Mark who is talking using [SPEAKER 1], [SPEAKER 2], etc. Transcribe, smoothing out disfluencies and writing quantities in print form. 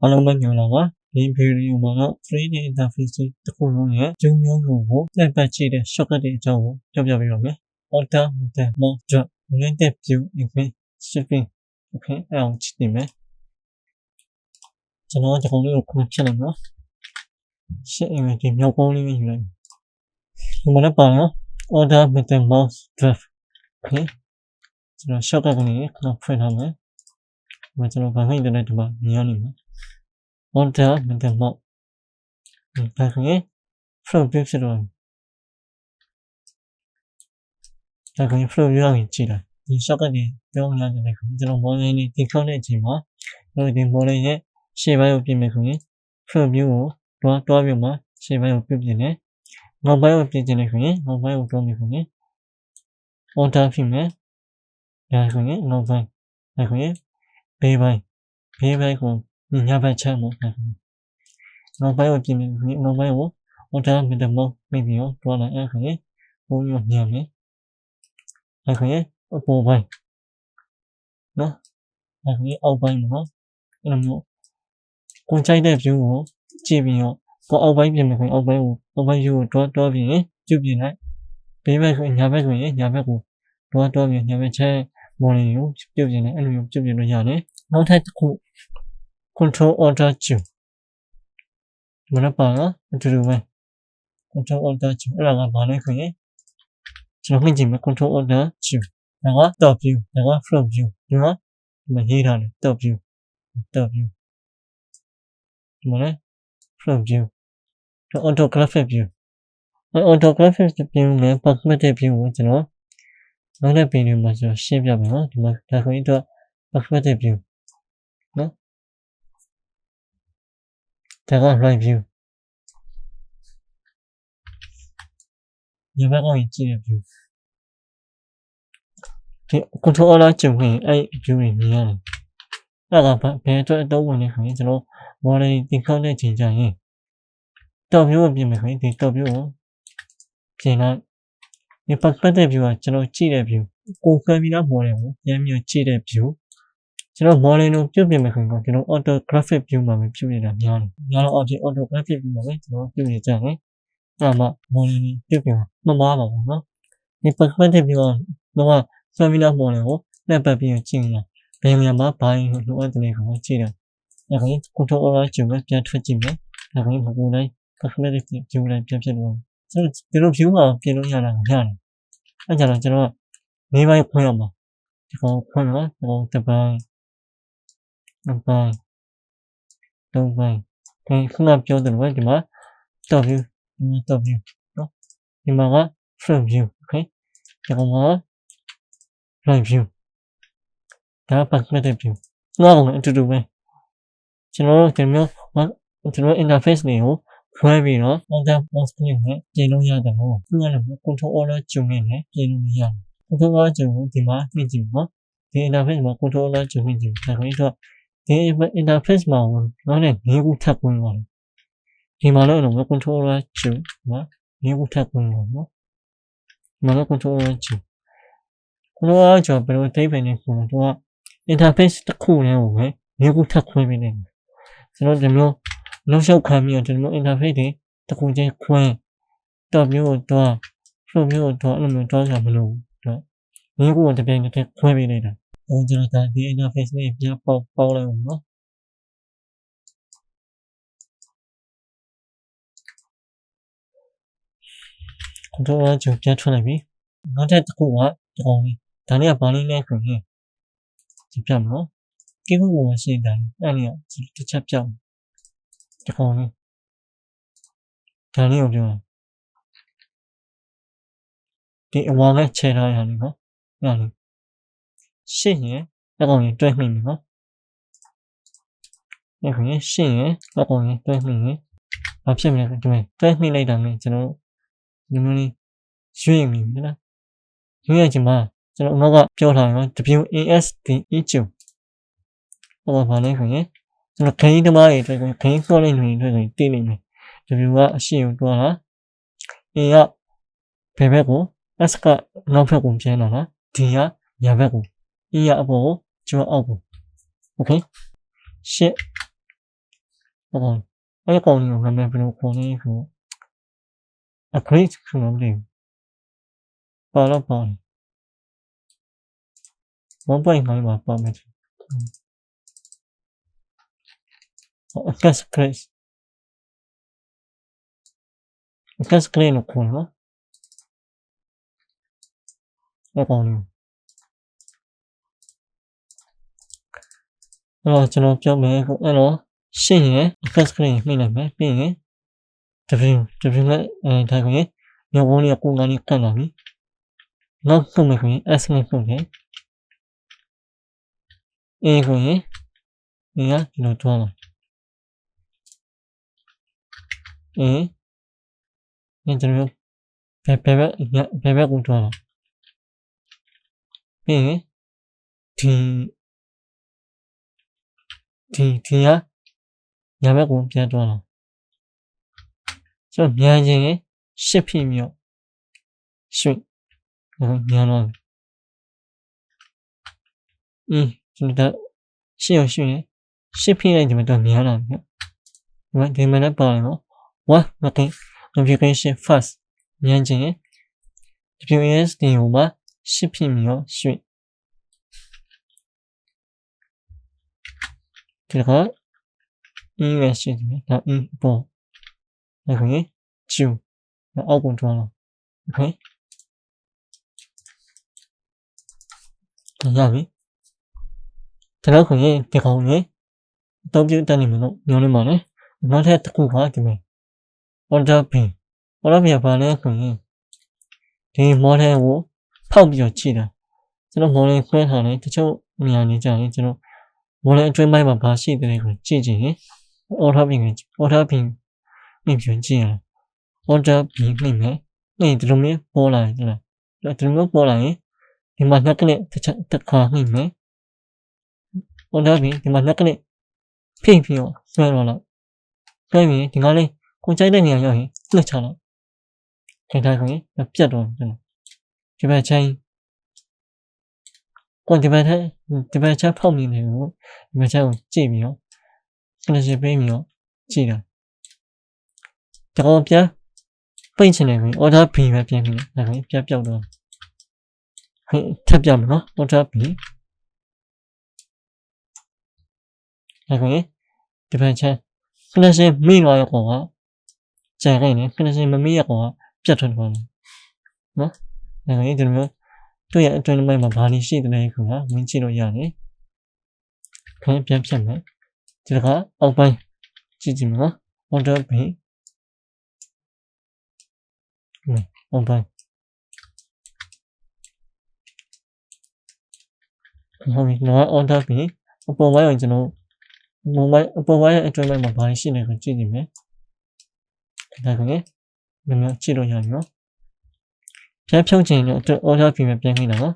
[SPEAKER 1] အားလုံးပဲမြင်လာပါဒီဗီဒီယိုမှာတော့ 3D interface တစ်ခုလုံးရဲ့ကျုံမျိုးကိုလိုက်ပတ်ကြည့်တဲ့ shortcut တွေအကြောင်းကိုပြောပြပေးပါမယ် Order Method Mode Drop Related View Image Shipping Okay အဲ့အောင်ကြည့်နေမယ်ကျွန်တော်ဒီကောင်လေးကိုခုဖြတ်လိုက်နော် Ship Image ဒီမြောက်ကုန်းလေးပဲယူလိုက်ဒီမှာလည်းပါနော် Order Method Mode Drop Okay ကျွန်တော် shortcut ကနေခဏဖွင့်ထားမယ်ဒီမှာကျွန်တော်ဘာမှမတဲ့ဒီမှာမြင်ရနေမှာOrder Method Mode ဒါကလည်း Flow View ဖြစ်တော့ဒါကလည်း Flow View ကိုကြည့်လိုက်ဒီ shortcut တွေပြောင်းရတယ်လေကျွန်တော် model လေးတင်ခေါက်တဲ့အချိန်မှာဒီ model ရဲ့ရှေ့ပိုင်းကိုပြင်မယ်ဆိုရင် Flow View ကိုတွားပြီးမှရှေ့ပိုင်းကိုပြင်တယ်နောက်ပိုင်းကိုပြင်ချင်တယ်ဆိုရင်နောက်ပိုင်းကိုတွားမယ်ဆိုရင် Order ဖြစ်မယ်ဒါဆိုရင်နောက်ပိုင်းဒါဆိုရင်ဘေးပိုင်းကိုညဘက်ချမ်းမှာနောက်ပိုင်းကိုပြင်မယ်နောက်ပိုင်းကို Order Method Mode ပြင်ပြီးတော့တွားလိုက်အဲ့ဆိုရင်ဘုံမျိုးညံမယ်အဲ့ဆိုရင်အပေါ်ပိုင်းနော်အဲ့ဆိုရင်အောက်ပိုင်းမှာအဲ့လိုမျိုးကိုကြိုက်တဲ့ view ကိုကြည့်ပြီးတော့အောက်ပိုင်းပြင်မယ်ဆိုရင်အောက်ပိုင်း view ကိုတွားပြီးရင်ကျုပ်ပြင်လိုက်ဘေးဘက်ဆိုရင်ညာဘက်ဆိုရင်ညာဘက်ကိုတွားပြီးညာဘက်ချဲ model ကိုပြုတ်ပြင်လိုက်အဲ့လိုမျိုးပြုတ်ပြင်လို့ရတယ်နောက်ထပ်တစ်ခု Control Order Q မနက်ပါနော်အတူတူပဲ Control Order Q အဲ့ဒါကဘာလဲဆိုရင်ကျွန်တော်မြင်ကြည့်မယ် Control Order Q ဒါက Top View ဒါက Front View ဒီမှာရေးထားတယ် Top View ဒီမှာလဲ Front View Orthographic View Orthographic View နဲ့ Perspective View ကိုကျွန်တော်နောက်တဲ့ video မှာကျွန်တော်ရှင်းပြမယ်နော်ဒီမှာဒါဆိုရင်တော့ Perspective View နော်ဒါက Right View ဒီဘက်ကောင်ကြည့်ရ view ဒီ Control Order ကျုံရင်အဲ့ view တွေမြင်ရတယ်အဲ့ဒါဘယ်အတွက်အသုံးဝင်လဲဆိုရင်ကျွန်တော် model တင်ခေါက်တဲ့ချိန်ကျရင် top view ကိုပြင်မယ်ဆိုရင်ဒီ top view ကိုပြင်လိုက်ဒီ perspective view ကကျွန်တော်ကြည့်တဲ့ view ကိုခွဲပြီးတော့ model ကိုပြန်ပြီးကြည့်တဲ့ view ကျွန်တော် model ကိုပြုတ်ပြင်မယ်ဆိုရင်ကျွန်တော် orthographic view မှာပဲပြုတ်နေတာများတယ်များတော့ object orthographic view မှာပဲကျွန်တော်ပြုတ်နေကြတယ်အဲ့မှာ model ပြုတ်ပြင်မမားပါဘူးနော်ဒီ perspective view ကတော့ဆွဲပြီးတော့ model ကိုလက်ပတ်ပြီးကြည့်နေတာဘယ်နေရာမှာဘာလို့လိုအပ်တယ်ကိုကြည့်တယ်အဲ့ဒါကို control order ကျုံပဲပြန်ထွက်ကြည့်မယ်အဲ့ဒါကိုမကူနိုင် perspective view တိုင်းပြန်ဖြစ်လို့ကျွန်တော်ဒီလို view မှာပြင်လို့ရတာရတယ်အဲ့ကြတော့ကျွန်တော်၄ပိုင်းခွဲရမှာဒီကောင်ခွဲမှာဒီကောင်တစ်ပိုင်းနှစ်ပိုင်းသုံးပိုင်းဒီခုနပြောတယ်ပဲဒီမှာ top view နော်ဒီမှာက front view okay ဒီကောင်က right view ဒါ perspective view နောက်အောင်အတူတူပဲကျွန်တော်တို့ဒီမျိုးကျွန်တော် interface တွေကိုခွဲပြီးတော့ order mode နဲ့ပြင်လို့ရတယ်ဟုတ်ခုနကလည်း control order ကျုံနေတယ်ပြင်လို့ရတယ် control order ကျုံကိုဒီမှာမြင်ကြည့်နော်ဒီ interface မှာ control order ကျုံမြင်ကြည့်ဒါဆိုရင်တော့ဒီ interface မှာတော့လည်း၄ခုထပ်ဝင်သွားတယ်ဒီမှာလည်းတော့ control order ကျုံနော်၄ခုထပ်ဝင်သွားနော်ဒီမှာလည်း control order ကျုံcontrol order ကျုံဘယ်လိုတိတ်ပဲနေဆိုတော့ interface တစ်ခုနဲ့ကိုပဲ၄ခုထပ်ခွဲပြီးနေကျွန်တော်ဒီမျိုးနောက်ရှောက်ခံပြီးတော့ဒီမျိုး interface တွေတစ်ခုချင်းခွဲတော့မျိုးတော့ flow မျိုးတော့အဲ့လိုမျိုးတော့မလို့တော့၄ခုကိုတစ်ပြိုင်တည်းခွဲပြီးနေတာကျွန်တော်ဒီ interface လေးပြန်ပေါက်လိုက်အောင်နော်control order ကျပြန်ထွက်လိုက်ပြီနောက်ထပ်တစ်ခုကဒီကောင်လေးဒါလေးကဘာလေးလဲဆိုရင်ဒီပြမလို့ကိဖို့ကိုရှိတယ်အဲ့ဒီကတစ်ချက်ပြောင်းဒီကောင်လေးဒါလေးကိုပြောဒီအဝါကချဲထားရတယ်နော်အဲ့လိုရှင်းရင်အကောင်ကြီးတွဲမိမယ်နော်အဲ့ဒါရှင်းရင်အကောင်ကြီးတွဲမိရင်ဘာဖြစ်မလဲတွဲမိလိုက်တာနဲ့ကျွန်တော်ဒီမျိုးလေးရွေ့မိမယ်နော်ရွေ့ရချင်မှာကျွန်တော်နောက်ကပြောထားတယ်နော် WASD ဟောဘာလဲဆိုရင်ကျွန်တော်ခင်းသမားတွေအတွက်ခင်းစောလေးတွေအတွက်ဆိုတည်နေမယ် W ကအရှင်းကိုတွားတာ A ကဘယ်ဘက်ကို S ကနောက်ဘက်ကိုပြန်လာတာ D ကညာဘက်ကို E ကအပေါ်ကိုကျွန်တော်အောက်ကို Okay ရှစ်哦，အဲ့ဒီကောင်လေးကိုနာမည်ဘယ်လိုခေါ်လဲဆိုတော့ upgrade ဆိုတော့မသိဘူးပါတော့ပါ1.9 မှာပါမယ်access grade လို့ခေါ်နော်အဲ့ကောင်လေးအဲ့တော့ကျွန်တော်ပြောမယ်အဲ့တော့ရှင်းရင် access grade နှိမ့်လိုက်မယ်ပြီးရင် W နဲ့ဒါဆိုရင်ညောင်းလေးကိုငါးလေးကတ်လာပြီနောက်ဆုံးမယ်ဆိုရင် S နဲ့ဆုံးတယ်A ဆိုရင်ဒီကဒီလိုတွားလာကျွန်တော်ဘယ်ဘက်ကိုတွားလာပြီးရင်ဒီကညာဘက်ကိုပြန်တွားလာကျွန်တော်မြန်ခြင်းရင်10ဖြစ်မြောက်ရွှေ့မြန်တော့ကျွန်တော်ရှင်းရရွှေ့ရင်10ဖြစ်လိုက်ဒီမှာတော့မြန်လာပြီဒီမှာလည်းပါတယ်နော်1 okay notification first မြန်ခြင်းရင် WASD ဟိုမှာ10ဖြစ်မြောက်ရွှေ့ဒီကES ရှိတယ်ဒါ E ပေါ်ဒါဆိုရင်ကျူအောက်ကိုတွားလာโอเคရပြီဒါတော့ဆိုရင်ဒီကောင်လေးအသုံးပြုတတ်နေမှာလို့ညွှန်နေပါလေနောက်ထပ်တစ်ခုကဒီမှာ order pin ကဘာလဲဆိုရင်ဒီ model ကိုဖောက်ပြီးတော့ကြည့်တာကျွန်တော် model ခွဲထားတယ်တချို့နေရာနေကြရင်ကျွန်တော် model အတွင်းပိုင်းမှာဘာရှိတယ်ကိုကြည့်ကြည့်ရင် order pin နှိပ်ပြန်ကြည့်ရorder pin နှိပ်မယ်နှိပ်ဒီလိုမျိုးပေါ်လာတယ်လားဒီလိုမျိုးပေါ်လာရင်ဒီမှာနှစ်ကနစ်တစ်ခါနှိပ်မယ် order pin ဒီမှာနှစ်ကနစ်ဖိပြီးတော့ဆွဲတော့လောက်ဆွဲပြီးဒီကလေးကိုကြိုက်တဲ့နေရာရောက်ရင်လှစ်ချလိုက်ခင်ဗျားဆိုရင်ပြတ်တော့ဒီဘက်ချင်းကိုဒီဘက်ချက်ဖောက်နေတယ်ကိုဒီဘက်ချက်ကိုကြည့်ပြီးတော့ကလစ်ပေးပြီးတော့ကြည့်တာတော့ပြန်ပိတ်ချင်တယ်ဆိုရင် order pin ပဲပြန်ပြီးဒါဆိုရင်ပြတ်ပြောက်တော့ထပ်ပြမယ်နော် order pin ဒါဆိုရင်ဒီဘက်ချက်ကလစ်မိသွားရကောင်ကကျန်ခဲ့နေကလစ်မမိရကောင်ကပြတ်ထွက်သွားတယ်နော်ဒါဆိုရင်ဒီလိုမျိုးတွေ့ရအတွင်းပိုင်းမှာဘာလို့ရှိတယ်လဲဆိုတာဝင်ကြည့်လို့ရတယ်ခင်ဗျပြန်ဖြတ်မယ်ဒီကအောက်ပိုင်းကြည့်ကြည့်မယ်နော် order pin အောက်ပိုင်းဟုတ်ပြီနော် order pin အပေါ်ပိုင်းကိုကျွန်တော်အပေါ်ပိုင်းအတွင်းပိုင်းမှာဘာလို့ရှိနေလဲကြည့်ကြည့်မယ်ဒါဆိုရင်မြန်ကြည့်လို့ရပြီနော်ပြန်ဖြုတ်ချင်တော့ order pin ပဲပြန်ခိုင်းတာနော်